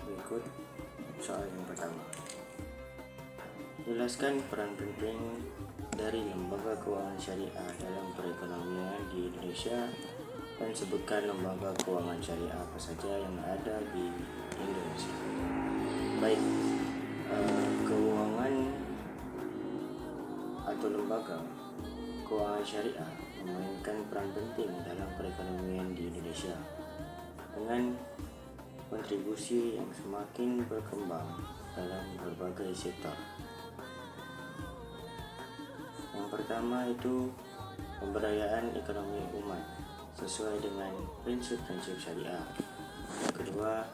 Berikut soal yang pertama. Jelaskan peran penting dari lembaga keuangan syariah dalam perekonomian di Indonesia dan sebutkan lembaga keuangan syariah apa saja yang ada di Indonesia. Baik, keuangan atau lembaga keuangan syariah memainkan peran penting dalam perekonomian di Indonesia dengan kontribusi yang semakin berkembang dalam berbagai sektor. Yang pertama itu pemberdayaan ekonomi umat sesuai dengan prinsip-prinsip syariah. Yang kedua,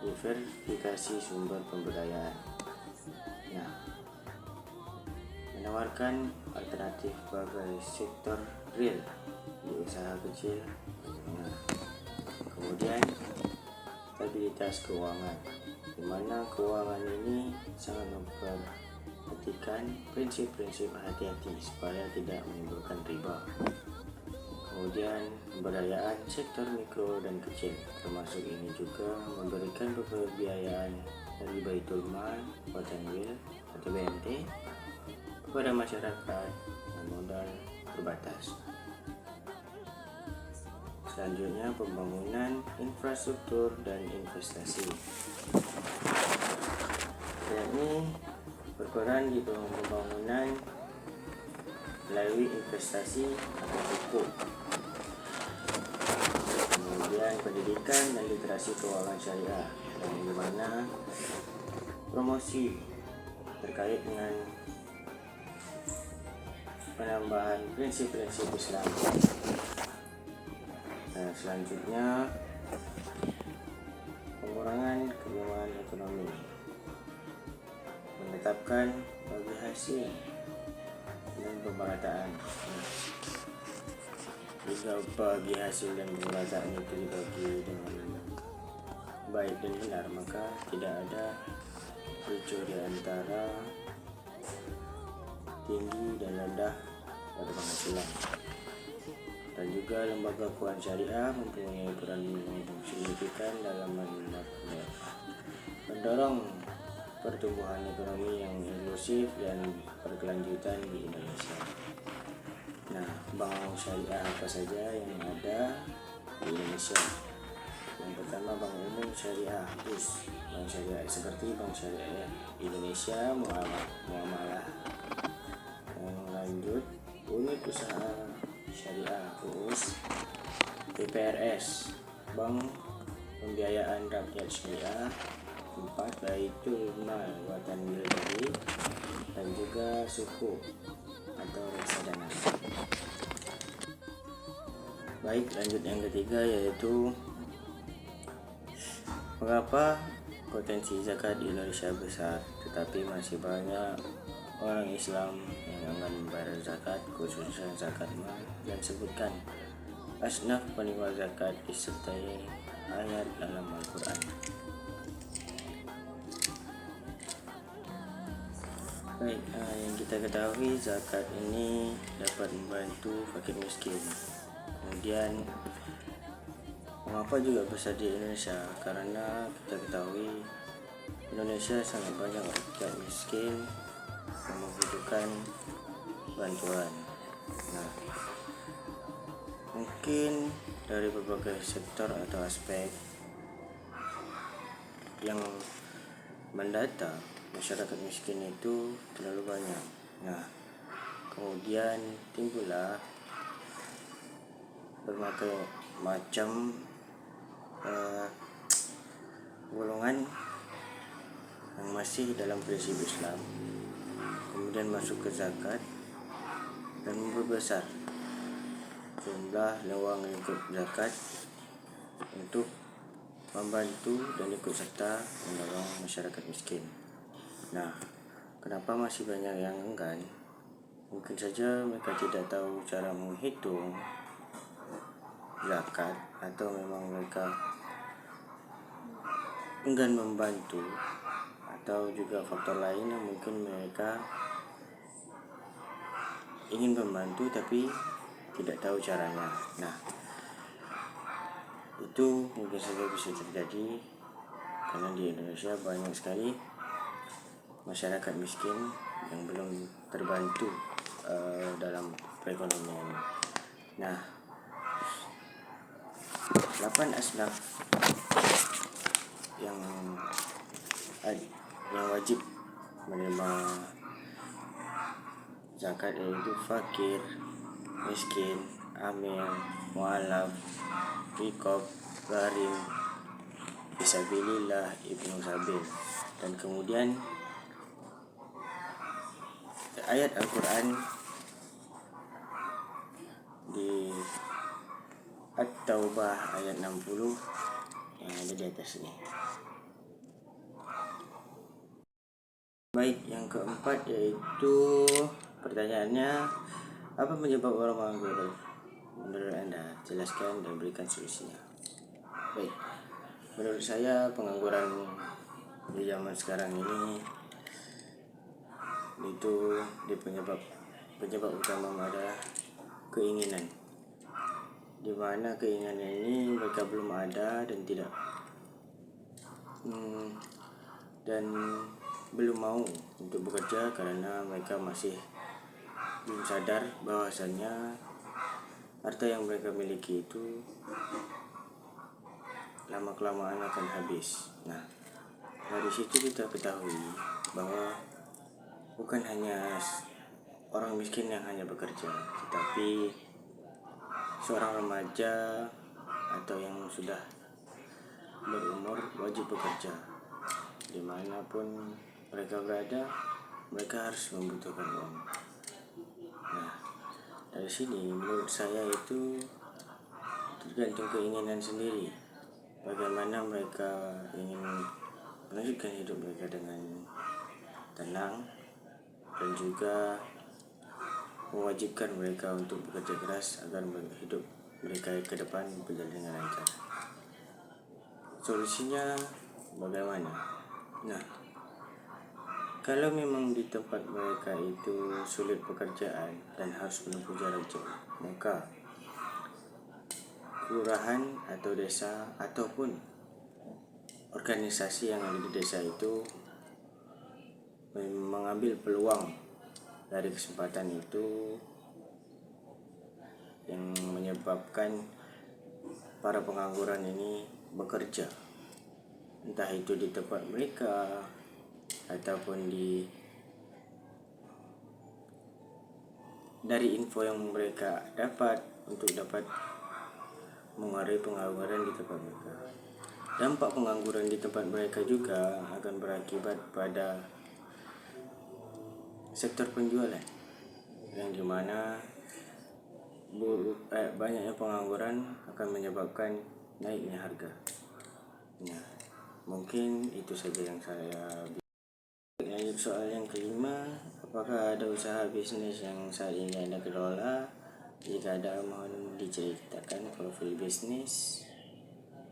diversifikasi sumber pemberdayaan. Menawarkan alternatif bagi sektor real di usaha kecil. Kemudian, stabilitas keuangan, di mana keuangan ini sangat memperhatikan prinsip-prinsip hati-hati supaya tidak menimbulkan riba. Kemudian, pemberdayaan sektor mikro dan kecil, termasuk ini juga memberikan pembiayaan dari Baitul Mal Watanwil atau BMT kepada masyarakat yang modal terbatas. Selanjutnya, pembangunan infrastruktur dan investasi, yakni berperan di pembangunan melalui investasi atau pupuk. Kemudian pendidikan dan literasi keuangan syariah, yang dimana promosi terkait dengan penambahan prinsip-prinsip Islam. Dan selanjutnya, pengurangan kebimbangan ekonomi, menetapkan bagi hasil dan pemerataan. Jika bagi hasil dan pemerataan itu dibagi dengan baik dan benar, maka tidak ada ricu di antara tinggi dan rendah pada penghasilan. Dan juga lembaga keuangan syariah mempunyai peran yang signifikan dalam mendorong pertumbuhan ekonomi yang inklusif dan berkelanjutan di Indonesia. Bank syariah apa saja yang ada di Indonesia? Yang pertama, Bank Umum Syariah BUS, bank syariah seperti Bank Syariah Indonesia Muamalah. Yang lanjut, Unit Usaha Syariah UUS, BPRS, Bank Pembiayaan Rakyat Syariah. 4, Baitul Mal Watanwil dan juga Suku atau reksadana. Baik, lanjut yang ketiga, yaitu mengapa potensi zakat di Indonesia besar tetapi masih banyak orang Islam yang akan membayar zakat, khususnya zakat mal, dan sebutkan asnaf penerima zakat disertai ayat dalam Al-Quran. Baik, yang kita ketahui, zakat ini dapat membantu fakir miskin. Kemudian, mengapa juga besar di Indonesia? Karena kita ketahui Indonesia sangat banyak rakyat miskin yang membutuhkan bantuan. Mungkin dari berbagai sektor atau aspek yang mendata masyarakat miskin itu terlalu banyak. Kemudian timbullah berbagai macam golongan yang masih dalam prinsip Islam, kemudian masuk ke zakat dan memperbesar jumlah lewang ikut zakat untuk membantu dan ikut serta mendorong masyarakat miskin. Kenapa masih banyak yang enggan? Mungkin saja mereka tidak tahu cara menghitung zakat, atau memang mereka enggan membantu, atau juga faktor lain yang mungkin mereka ingin membantu tapi tidak tahu caranya. Itu mungkin saja bisa terjadi karena di Indonesia banyak sekali masyarakat miskin yang belum terbantu dalam perekonomian. Nah, 8 asnaf yang wajib menerima zakat yaitu fakir, miskin, amil, mu'alaf, riqab, gharim, fisabilillah, ibnu sabil. Dan kemudian ayat Al-Quran di At-Taubah ayat 60 yang ada di atas ini. Baik, yang keempat yaitu pertanyaannya, apa penyebab orang menganggur? Menurut Anda, jelaskan dan berikan solusinya. Baik, menurut saya pengangguran di zaman sekarang ini itu penyebab utama adalah keinginan, di mana keinginan ini mereka belum ada dan belum mau untuk bekerja karena mereka masih belum sadar bahwasanya harta yang mereka miliki itu lama-kelamaan akan habis. Nah, dari situ kita ketahui bahwa bukan hanya orang miskin yang hanya bekerja, tetapi seorang remaja atau yang sudah berumur wajib bekerja. Dimanapun mereka berada, mereka harus membutuhkan uang. Nah, dari sini menurut saya itu tergantung keinginan sendiri. Bagaimana mereka ingin melanjutkan hidup mereka dengan tenang, dan juga mewajibkan mereka untuk bekerja keras agar hidup mereka ke depan berjalan dengan lancar. Solusinya bagaimana? Nah, kalau memang di tempat mereka itu sulit pekerjaan dan harus menempuh jarak jauh, maka kelurahan atau desa ataupun organisasi yang ada di desa itu mengambil peluang dari kesempatan itu yang menyebabkan para pengangguran ini bekerja, entah itu di tempat mereka ataupun dari info yang mereka dapat untuk dapat mengurangi pengangguran di tempat mereka. Dampak pengangguran di tempat mereka juga akan berakibat pada sektor penjualan, yang dimana banyaknya pengangguran akan menyebabkan naiknya harga. Nah, mungkin itu saja yang saya. Lanjut soal yang kelima, apakah ada usaha bisnis yang saat ini Anda kelola? Jika ada, mohon diceritakan profil bisnis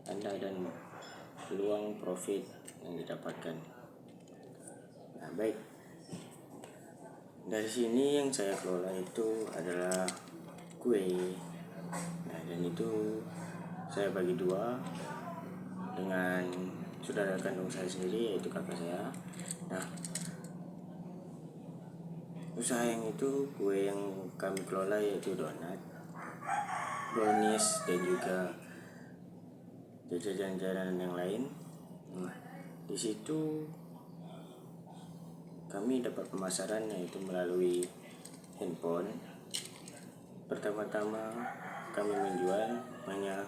Anda dan peluang profit yang didapatkan. Nah, baik. Dari sini yang saya kelola itu adalah kue. Nah, dan itu saya bagi dua dengan saudara kandung saya sendiri, yaitu kakak saya. Nah, usaha yang itu kue yang kami kelola yaitu donat, brownies, dan juga jajanan yang lain. Nah, di situ kami dapat pemasaran yaitu melalui handphone. Pertama-tama kami menjual hanya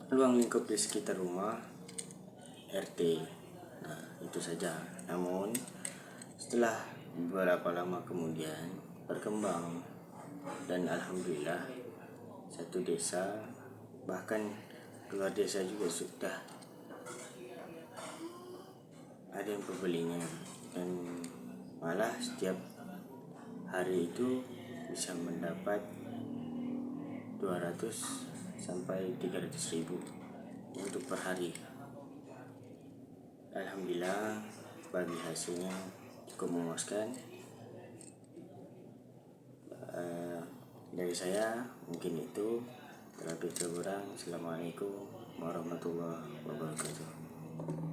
ruang lingkup di sekitar rumah RT. Nah, itu saja. Namun setelah beberapa lama kemudian berkembang, dan alhamdulillah satu desa bahkan luar desa juga sudah ada yang pembelinya, dan malah setiap hari itu bisa mendapat 200 sampai 300 ribu untuk per hari. Alhamdulillah bagi hasilnya cukup memuaskan. Dari saya mungkin itu. Lebih kurang, Assalamualaikum warahmatullahi wabarakatuh.